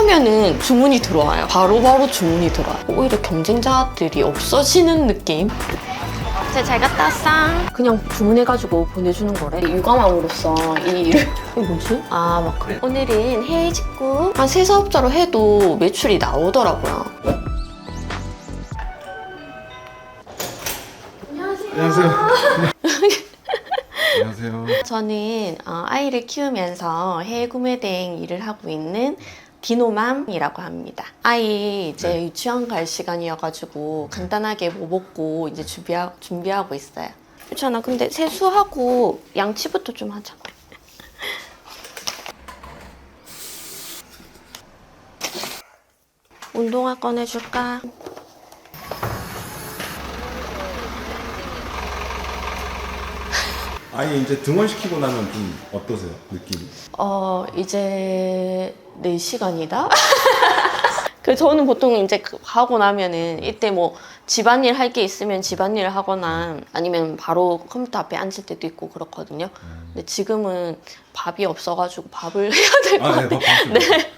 키우면은 주문이 들어와요. 바로바로 주문이 들어와요. 오히려 경쟁자들이 없어지는 느낌? 잘 갔다 왔어. 그냥 주문해가지고 보내주는 거래. 육아맘으로서 이 일을 이게 뭐지? 아, 막 그래. 오늘은 해외 직구 한 3사업자로 해도 매출이 나오더라고요. 안녕하세요. 안녕하세요. 저는 아이를 키우면서 해외 구매 대행 일을 하고 있는 디노맘이라고 합니다. 아이 이제 유치원 갈 시간이어가지고 간단하게 뭐 먹고 이제 준비하고 있어요. 유치원아, 근데 세수하고 양치부터 좀 하자. 운동화 꺼내줄까? 아니 이제 등원시키고 나면 좀 어떠세요? 느낌이? 이제 4시간이다? 저는 보통 이제 하고 나면은 이때 뭐 집안일 할 게 있으면 집안일 하거나 아니면 바로 컴퓨터 앞에 앉을 때도 있고 그렇거든요. 근데 지금은 밥이 없어가지고 밥을 해야 될 것 같아요. 네, 밥 네.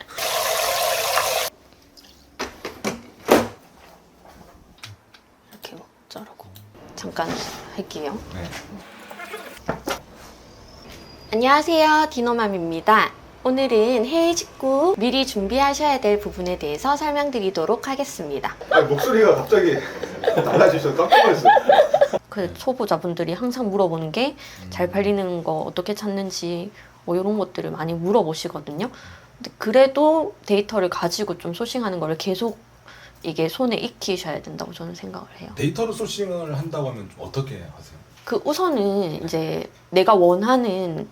이렇게 뭐 자르고 잠깐 할게요. 네. 안녕하세요, 디노맘입니다. 오늘은 해외 직구 미리 준비하셔야 될 부분에 대해서 설명드리도록 하겠습니다. 목소리가 갑자기 달라지셔서 깜짝 놀랐어요. 그 초보자분들이 항상 물어보는 게 잘 팔리는 거 어떻게 찾는지 뭐 이런 것들을 많이 물어보시거든요. 근데 그래도 데이터를 가지고 좀 소싱하는 거를 계속 이게 손에 익히셔야 된다고 저는 생각을 해요. 데이터로 소싱을 한다고 하면 좀 어떻게 하세요? 우선은 이제 내가 원하는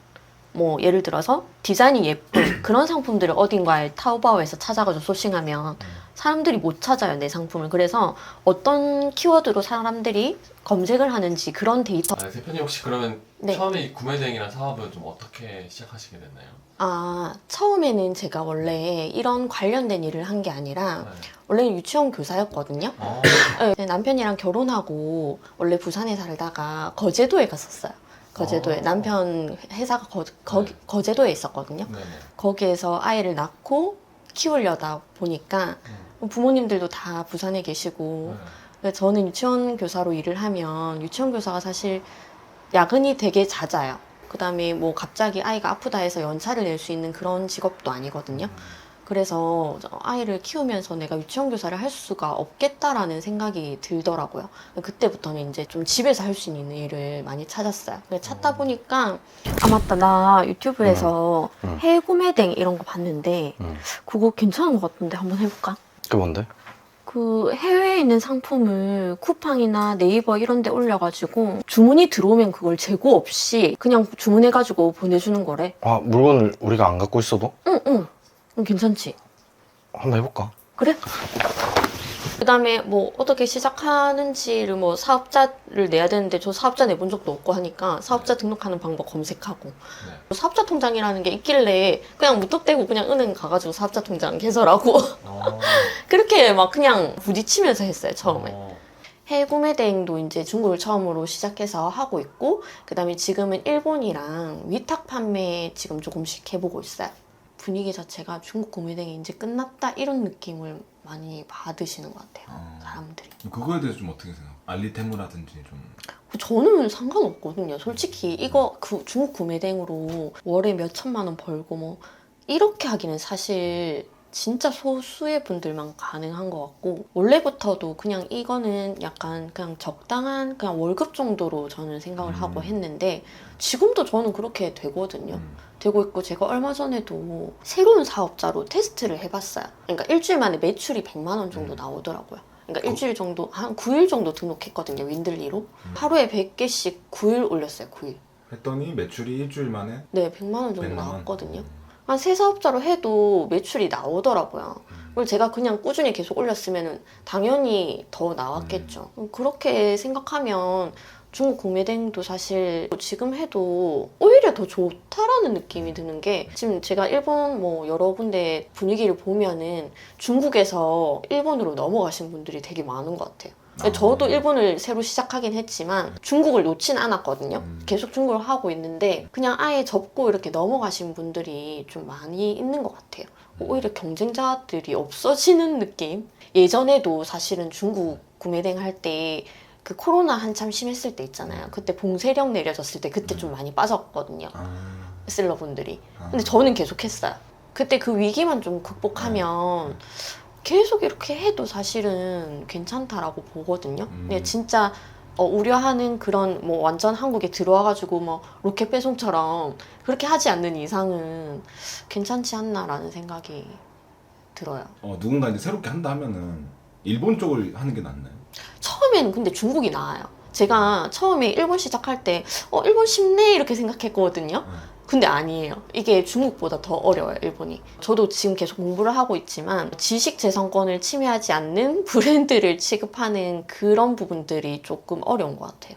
뭐 예를 들어서 디자인이 예쁜 그런 상품들을 어딘가에 타오바오에서 찾아가지고 소싱하면 사람들이 못 찾아요, 내 상품을. 그래서 어떤 키워드로 사람들이 검색을 하는지 그런 데이터. 대표님 혹시 그러면 네. 처음에 이 구매 대행이라는 사업은 좀 어떻게 시작하시게 됐나요? 처음에는 제가 원래 이런 관련된 일을 한 게 아니라 원래는 유치원 교사였거든요. 네, 남편이랑 결혼하고 원래 부산에 살다가 거제도에 갔었어요. 거제도에 남편 회사가 거제도에 있었거든요. 네네. 거기에서 아이를 낳고 키우려다 보니까 부모님들도 다 부산에 계시고 그래서 저는 유치원 교사로 일을 하면 유치원 교사가 사실 야근이 되게 잦아요. 그 다음에 뭐 갑자기 아이가 아프다 해서 연차를 낼 수 있는 그런 직업도 아니거든요. 그래서 아이를 키우면서 내가 유치원 교사를 할 수가 없겠다라는 생각이 들더라고요. 그때부터는 이제 좀 집에서 할 수 있는 일을 많이 찾았어요. 찾다 보니까 맞다, 나 유튜브에서 해외 구매댕 이런 거 봤는데 그거 괜찮은 것 같은데 한번 해볼까? 그게 뭔데? 해외에 있는 상품을 쿠팡이나 네이버 이런 데 올려가지고 주문이 들어오면 그걸 재고 없이 그냥 주문해가지고 보내주는 거래. 물건을 우리가 안 갖고 있어도? 응. 괜찮지? 한번 해볼까? 그래? 그 다음에 뭐 어떻게 시작하는지를 뭐 사업자를 내야 되는데 저 사업자 내본 적도 없고 하니까 사업자 등록하는 방법 검색하고 사업자 통장이라는 게 있길래 그냥 무턱대고 그냥 은행 가가지고 사업자 통장 개설하고 그렇게 막 그냥 부딪히면서 했어요, 처음에. 해외 구매 대행도 이제 중국을 처음으로 시작해서 하고 있고 그 다음에 지금은 일본이랑 위탁 판매 지금 조금씩 해보고 있어요. 분위기 자체가 중국 구매 대행이 이제 끝났다 이런 느낌을 많이 받으시는 것 같아요, 사람들이. 그거에 대해서 좀 어떻게 생각해요? 알리테무라든지 좀. 저는 상관없거든요. 솔직히 이거 중국 구매 대행으로 월에 몇 천만 원 벌고 뭐 이렇게 하기는 사실 진짜 소수의 분들만 가능한 것 같고 원래부터도 그냥 이거는 약간 그냥 적당한 그냥 월급 정도로 저는 생각을 하고 했는데 지금도 저는 그렇게 되거든요. 되고 있고 제가 얼마 전에도 새로운 사업자로 테스트를 해봤어요. 그러니까 일주일 만에 매출이 100만 원 정도 나오더라고요. 그러니까 일주일 정도, 한 9일 정도 등록했거든요, 윈들리로. 하루에 100개씩 9일 올렸어요, 9일. 했더니 매출이 일주일 만에? 네, 100만 원 정도 100만 원? 나왔거든요. 한 3사업자로 해도 매출이 나오더라고요. 그리고 제가 그냥 꾸준히 계속 올렸으면 당연히 더 나왔겠죠. 그렇게 생각하면 중국 구매 대행도 사실 지금 해도 오히려 더 좋다라는 느낌이 드는 게 지금 제가 일본 뭐 여러 군데 분위기를 보면은 중국에서 일본으로 넘어가신 분들이 되게 많은 것 같아요. 저도 일본을 새로 시작하긴 했지만 중국을 놓진 않았거든요. 계속 중국을 하고 있는데 그냥 아예 접고 이렇게 넘어가신 분들이 좀 많이 있는 것 같아요. 오히려 경쟁자들이 없어지는 느낌? 예전에도 사실은 중국 구매대행 할 때 그 코로나 한참 심했을 때 있잖아요. 그때 봉쇄령 내려졌을 때 그때 좀 많이 빠졌거든요. 셀러분들이. 근데 저는 계속 했어요. 그때 그 위기만 좀 극복하면 계속 이렇게 해도 사실은 괜찮다라고 보거든요. 근데 진짜 우려하는 그런 뭐 완전 한국에 들어와가지고 뭐 로켓 배송처럼 그렇게 하지 않는 이상은 괜찮지 않나라는 생각이 들어요. 누군가 이제 새롭게 한다 하면은 일본 쪽을 하는 게 낫나요? 처음에는 근데 중국이 나아요. 제가 처음에 일본 시작할 때 일본 쉽네 이렇게 생각했거든요. 근데 아니에요. 이게 중국보다 더 어려워요, 일본이. 저도 지금 계속 공부를 하고 있지만 지식재산권을 침해하지 않는 브랜드를 취급하는 그런 부분들이 조금 어려운 것 같아요.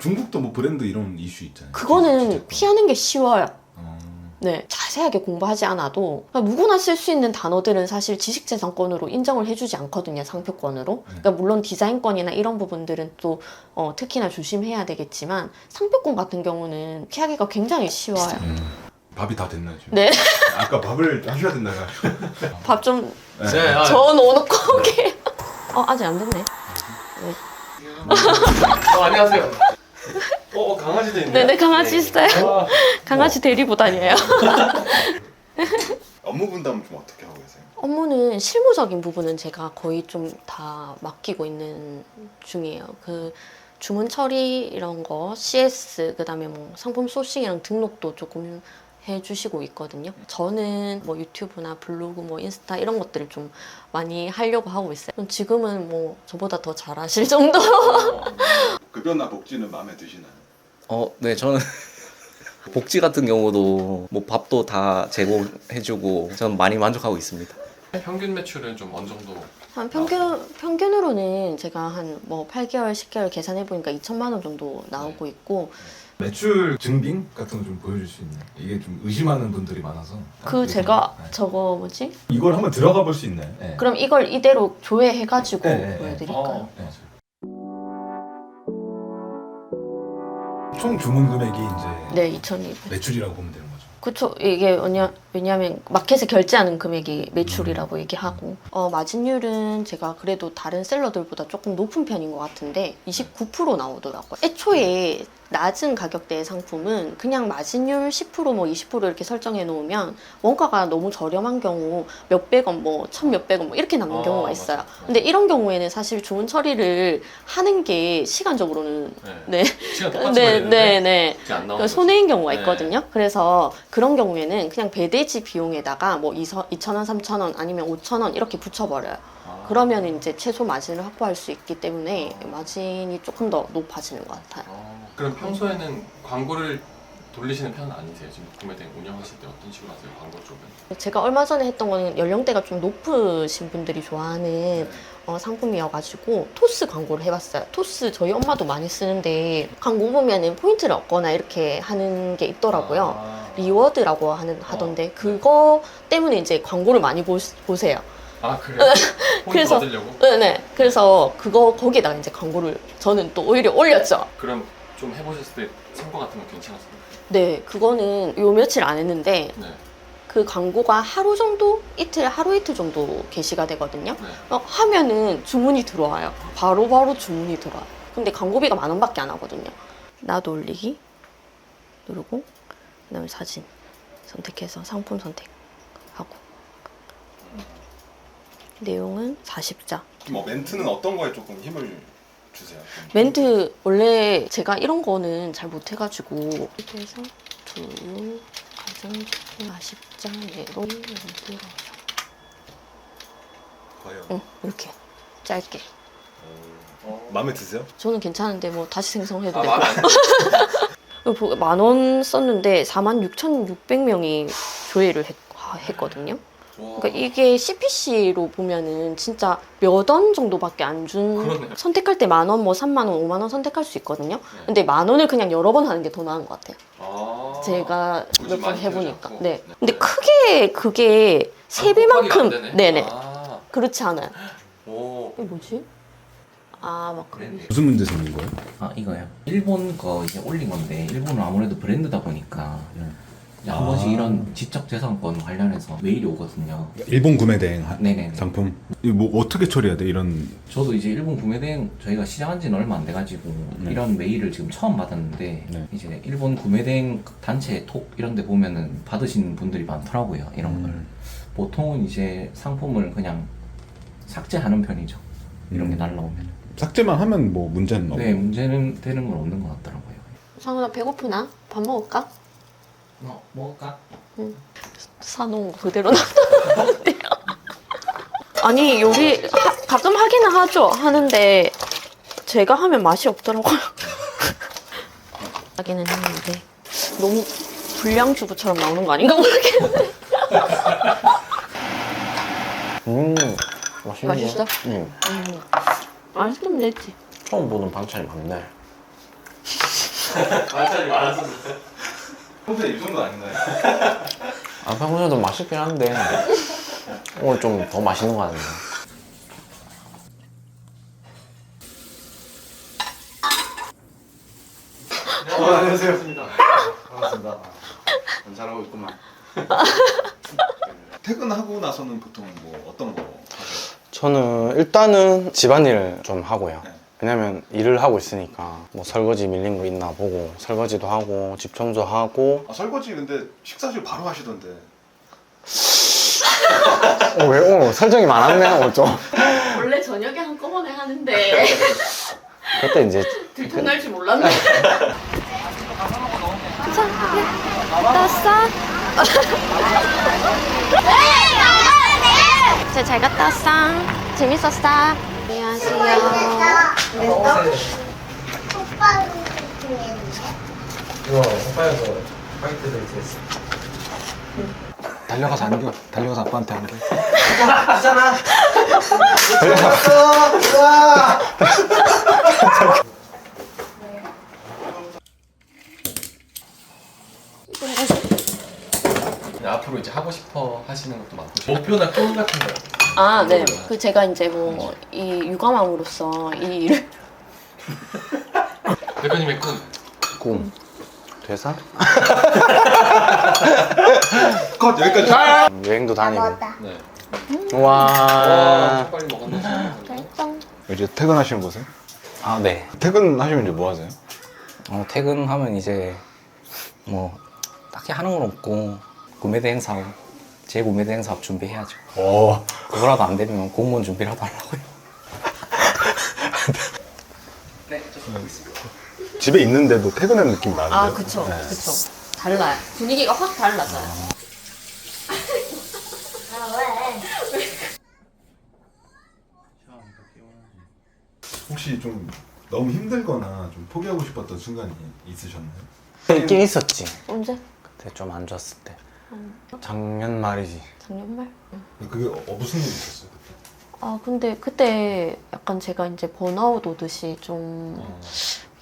중국도 뭐 브랜드 이런 이슈 있잖아요. 그거는 피하는 게 쉬워요. 어. 네, 자세하게 공부하지 않아도 누구나 쓸 수 있는 단어들은 사실 지식재산권으로 인정을 해주지 않거든요, 상표권으로. 그러니까 물론 디자인권이나 이런 부분들은 또 특히나 조심해야 되겠지만 상표권 같은 경우는 피하기가 굉장히 쉬워요. 밥이 다 됐나요 지금? 네, 아까 밥을 하셔야 된다 해가지고. 밥 좀 네, 저어놓고 오게. 아직 안 됐네. 안녕하세요. 강아지도 있네요. 네네, 강아지 있어요. 와. 강아지 데리고 다녀요. 업무 분담은 좀 어떻게 하고 계세요? 업무는 실무적인 부분은 제가 거의 좀 다 맡기고 있는 중이에요. 그 주문 처리 이런 거, CS, 그다음에 뭐 상품 소싱이랑 등록도 조금 해주시고 있거든요. 저는 뭐 유튜브나 블로그, 뭐 인스타 이런 것들을 좀 많이 하려고 하고 있어요. 지금은 뭐 저보다 더 잘하실 정도. 급여나 복지는 마음에 드시나요? 네, 저는 복지 같은 경우도 뭐 밥도 다 제공해주고 저는 많이 만족하고 있습니다. 평균 매출은 좀 어느 정도? 한 평균으로는 제가 한 뭐 8개월, 10개월 계산해 보니까 2천만 원 정도 나오고 있고, 매출 증빙 같은 거 좀 보여줄 수 있나요? 이게 좀 의심하는 분들이 많아서. 제가 네. 저거 뭐지? 이걸 한번 들어가 볼 수 있나요? 네. 그럼 이걸 이대로 조회해가지고 네. 보여드릴까요? 네. 총 주문 금액이 이제 네, 2,200. 매출이라고 보면 되는 거죠. 그쵸. 이게 왜냐하면 마켓에 결제하는 금액이 매출이라고 얘기하고, 마진율은 제가 그래도 다른 셀러들보다 조금 높은 편인 것 같은데 29% 나오더라고요. 애초에 낮은 가격대의 상품은 그냥 마진율 10%, 뭐 20% 이렇게 설정해 놓으면 원가가 너무 저렴한 경우 몇백 원, 뭐 천몇백 원 뭐 이렇게 남는 경우가 있어요. 맞아요. 근데 이런 경우에는 사실 주문 처리를 하는 게 시간적으로는 네, 시간 똑같이 네, 걸리는데 네, 네. 그게 안 그 나오는 손해인 경우가 네. 있거든요. 그래서 그런 경우에는 그냥 배대지 비용에다가 뭐 2,000원, 3,000원 아니면 5,000원 이렇게 붙여버려요. 그러면 이제 최소 마진을 확보할 수 있기 때문에 마진이 조금 더 높아지는 것 같아요. 그럼 평소에는 광고를 돌리시는 편은 아니세요? 지금 구매대행 운영하실 때 어떤 식으로 하세요? 광고 쪽은? 제가 얼마 전에 했던 거는 연령대가 좀 높으신 분들이 좋아하는 상품이어가지고 토스 광고를 해봤어요. 토스 저희 엄마도 많이 쓰는데 광고 보면은 포인트를 얻거나 이렇게 하는 게 있더라고요. 리워드라고 하던데 그거 때문에 이제 광고를 많이 보세요. 그래요? 포인트 그래서- 얻으려고? 네네. 그래서 거기에다가 이제 광고를 저는 또 오히려 올렸죠. 그럼 좀 해보셨을 때 성과 같은 건 괜찮았습니까? 네, 그거는 요 며칠 안 했는데 네. 그 광고가 하루 이틀 정도 게시가 되거든요. 네. 하면은 주문이 들어와요. 바로 주문이 들어와요. 근데 광고비가 10,000원밖에 안 하거든요. 나도 올리기 누르고 그다음에 사진 선택해서 상품 선택하고 내용은 40자. 뭐 멘트는 어떤 거에 조금 힘을 주세요? 멘트 원래 제가 이런 거는 잘 못해가지고 이렇게 해서 두유 가정제품 40장 내로 멘트로 과연 이렇게 짧게. 마음에 드세요? 저는 괜찮은데 뭐 다시 생성해도 되고. 마음에 안 들어요? 10,000원 썼는데 46,600명이 조회를 했거든요. 그러니까 이게 CPC로 보면은 진짜 몇 원 정도밖에 안 준. 그러네요. 선택할 때 10,000원, 뭐 30,000원, 50,000원 선택할 수 있거든요. 근데 10,000원을 그냥 여러 번 하는 게 더 나은 것 같아요. 제가 굳이 몇 번 많이 해보니까. 들지 않고. 네. 근데 크게 그게 세배만큼. 네네. 그렇지 않아요. 오. 이게 뭐지? 막 그런. 무슨 문제 생긴 거예요? 이거요. 일본 거 이제 올린 건데 일본은 아무래도 브랜드다 보니까 이제 한 번씩 이런 지적재산권 관련해서 메일이 오거든요. 일본 구매 대행 네네. 상품. 이거 뭐 어떻게 처리해야 돼? 이런 저도 이제 일본 구매대행 저희가 시작한 지는 얼마 안 돼가지고 이런 메일을 지금 처음 받았는데 네. 이제 일본 구매대행 단체 톡 이런 데 보면은 받으시는 분들이 많더라고요. 이런 걸. 보통은 이제 상품을 그냥 삭제하는 편이죠. 이런 게 날라오면. 삭제만 하면 뭐 문제는 없고. 네, 문제는 되는 건 없는 것 같더라고요. 상훈아 배고프나? 밥 먹을까? 먹을까? 사놓은 거 그대로 놔뒀는데요. 아니 요리 가끔 하기는 하죠. 하는데 제가 하면 맛이 없더라고요. 하기는 했는데 너무 불량주부처럼 나오는 거 아닌가 모르겠는데. 맛있네. 맛있어? 맛있으면 됐지. 처음 보는 반찬이 많네. 반찬이 많았었어요. 평소에 이 정도 아닌가요? 아, 평소에도 맛있긴 한데 오늘 좀 더 맛있는 거 같네. 안녕하세요. 반갑습니다. 잘하고 있구만. 퇴근하고 나서는 보통 뭐 어떤 거 하세요? 저는 일단은 집안일을 좀 하고요. 네. 왜냐면 일을 하고 있으니까 뭐 설거지 밀린 거 있나 보고 설거지도 하고 집 청소하고. 설거지 근데 식사실 바로 하시던데. 왜 오늘 설정이 많았네 오늘 좀. 원래 저녁에 한꺼번에 하는데 그때 이제 들통날 줄 몰랐네. 갔다 왔어? 잘 갔다 왔어? 재밌었어? 안녕하세요. 달려가서 안겨. 달려가서 아빠한테 안겨. 네, 앞으로 이제 하고 싶어 하시는 것도 많고 목표나 꿈 같은 거. 아, 네. 그 제가 이제 뭐 이 육아맘으로서 이 일을 대표님의 꿈. 꿈 퇴사? 컷 여기까지. 여행도 다니고. 네. 와. 빨리 먹었네. 이제 퇴근하시는 거세요? 아, 네. 퇴근하시면 이제 뭐 하세요? 퇴근하면 이제 뭐 딱히 하는 건 없고 구매대행 사업, 재구매대행 사업 준비해야죠. 오. 그거라도 안 되면 공무원 준비라도 하려고요. 집에 있는데도 퇴근하는 느낌 나는데. 아, 그쵸. 그쵸. 달라요. 분위기가 확 달라져요. 혹시 좀 너무 힘들거나 좀 포기하고 싶었던 순간이 있으셨나요? 있긴 있었지. 언제? 그때 좀 안 좋았을 때. 작년 말이지. 작년 말? 그게 무슨 일이 있었어요 그때? 아, 근데 그때 약간 제가 이제 번아웃 오듯이 좀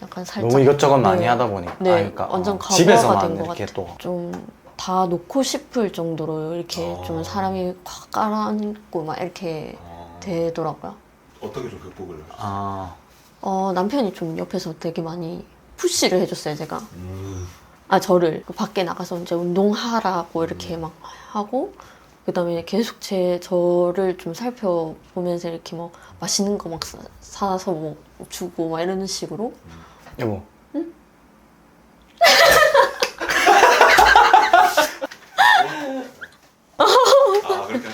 약간 살짝 너무 이것저것 많이 네. 하다 보니까. 네, 그러니까 완전 가부화가 집에서만 된 것 이렇게 같아. 또. 좀 다 놓고 싶을 정도로 이렇게 좀 사람이 확 깔아앉고 막 이렇게 되더라고요. 어떻게 좀 극복을 하셨어요? 아, 남편이 좀 옆에서 되게 많이 푸시를 해줬어요, 제가. 아, 저를 그 밖에 나가서 이제 운동하라고 이렇게 막 하고, 그 다음에 계속 저를 좀 살펴보면서 이렇게 뭐 맛있는 거 막 사서 뭐 주고 막 이런 식으로. 여보. 아 그렇게